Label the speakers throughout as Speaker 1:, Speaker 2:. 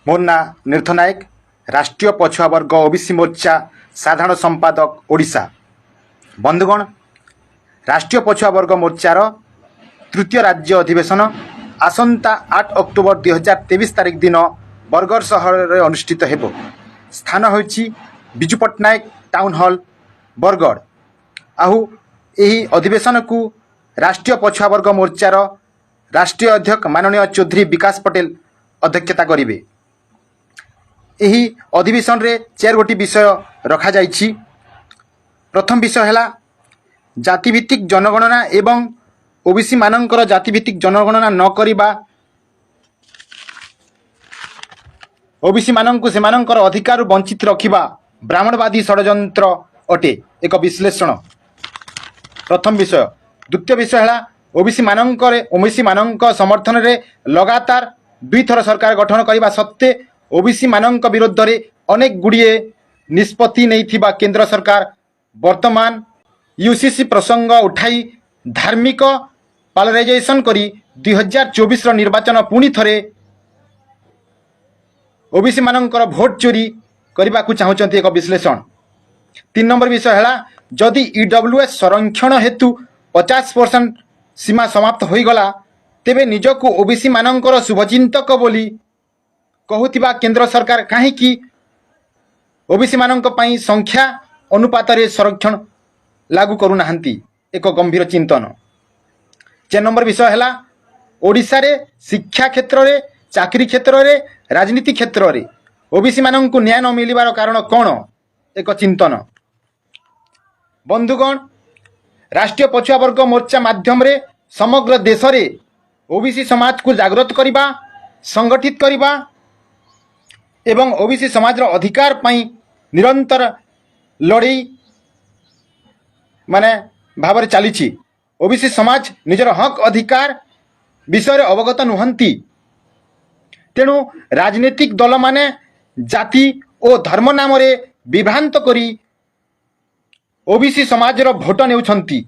Speaker 1: मोर ना निर्थ नायक राष्ट्रीय पछुआ वर्ग ओबीसी मोर्चा साधारण संपादक ओडिशा। बंधुगण, राष्ट्रीय पछुआ वर्ग मोर्चार तृतीय राज्य अधिवेशन आसंता 8 अक्टोबर 2023 तारिख दिन बरगढ़ सहर में अनुष्ठित हेबो। स्थान होइछि बिजू पट्टनायक टाउन हॉल बरगढ़। आहु एही अधिवेशन को राष्ट्रीय पछुआ वर्ग मोर्चार राष्ट्रीय अध्यक्ष माननीय चौधरी विकास पटेल अध्यक्षता करिवे। एही अधिवेशन रे 4 गोटी विषय रखा जाइछि। प्रथम विषय है जातिभित्तिक जनगणना एवं ओबीसी मानकर जातिभित्तिक जनगणना न करिबा ओबीसी माननकु सेमानकर अधिकार वंचित रखिबा ब्राह्मणवादी षड्यंत्र अटे एक विश्लेषण प्रथम विषय। द्वितीय विषय है ओबीसी मानक समर्थन रे लगातार 2 थर सरकार गठन करने सत्वे ओबीसी मानक विरुद्ध रे अनेक गुड़िए निष्पत्ति नहीं केंद्र सरकार वर्तमान यूसीसी प्रसंग उठाई धार्मिक पालराइजेशन करी 2024 निर्वाचन पुणी थरे ओबीसी मानकर भोट चोरी करने को चाहते एक विश्लेषण। 3 नंबर विषय है जदि ईडब्ल्यूएस संरक्षण हेतु 50% सीमा समाप्त हो गला तेबे निजको ओबीसी मानकर शुभचिंतक बोली कहूतिबा केंद्र सरकार कहीं ओबीसी मानक पई संख्या अनुपात रे संरक्षण लागू करू नाहंती एक गंभीर चिंतन। 4 नंबर विषय है ओडिशा रे शिक्षा क्षेत्र रे चाकरी क्षेत्र रे राजनीति क्षेत्र रे ओबीसी मानक न्याय न मिलिबार कारण कौन एक चिंतन। बंधुगण, राष्ट्रीय पछुआ वर्ग मोर्चा माध्यम रे समग्र देश रे ओबीसी समाज को जागृत करिबा संगठित करिबा एवं ओबीसी समाज रो अधिकार पई निरंतर लड़ई माने भाव चली। ओबीसी समाज निजर हक अधिकार विषय अवगत नुहंती तेणु राजनीतिक दल माने जाति और धर्म नाम रे विभ्रांत करी ओबीसी समाज रो भोट नेउछंती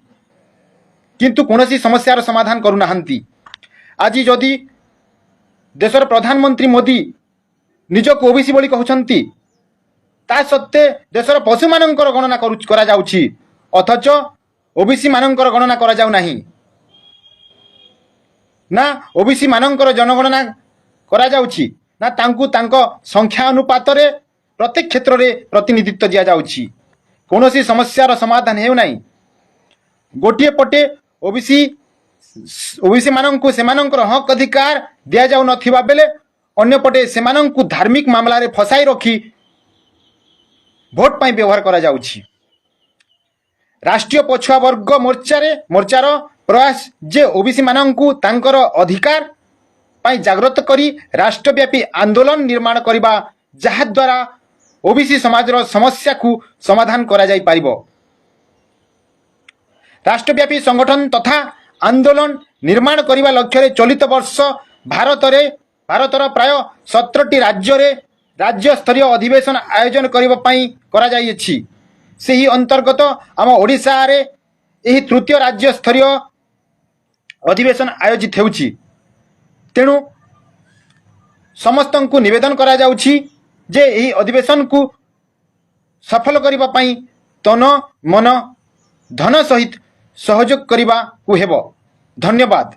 Speaker 1: किंतु कोनोसी समस्यार समाधान करू नाहंती। आज जदि देशर प्रधानमंत्री मोदी निजको ओबीसी बोली कहउछंती ता सत्ते देशर पशु मानकर गणना करा जाउछि अथच ओबीसी मानकर गणना करा जाउ नाही ना ओबीसी मानकर जनगणना करा जाउछि ना तांकु तांको संख्या अनुपात रे प्रत्येक क्षेत्र रे प्रतिनिधित्व दिया जाउछि। कोनोसी समस्यार समाधान हेउ नाही। गोटिए पटे ओबीसी माननकु सेमानकर हक अधिकार दिया जाउ नथिबा बेले अन्य पटे सेमाननकु धार्मिक मामला रे फसाई रखी भोट पाई व्यवहार करा जाउछि। राष्ट्रीय पछुआ वर्ग मोर्चार प्रयास जे ओबीसी माननकु तांकर अधिकार पाई जागृत करी राष्ट्रव्यापी आंदोलन निर्माण करिबा जहा द्वारा ओबीसी समाज रो समस्या को समाधान करा जाई पारिबो। राष्ट्रव्यापी संगठन तथा आंदोलन निर्माण करिबा लक्ष्य रे चलित वर्ष भारतर प्राय 17टी राज्य रे राज्य स्तरीय अधिवेशन आयोजन करिबा पई करा जाईछि। सेही अंतर्गत आम ओडिशा रे एही तृतीय राज्य स्तरीय अधिवेशन आयोजित हेउछि। तेणु समस्तंकु निवेदन करा जाउछि जे एही अधिवेशन को सफल करिबा पई तन मन धन सहित सहयोग करिबा को हेबो। धन्यवाद।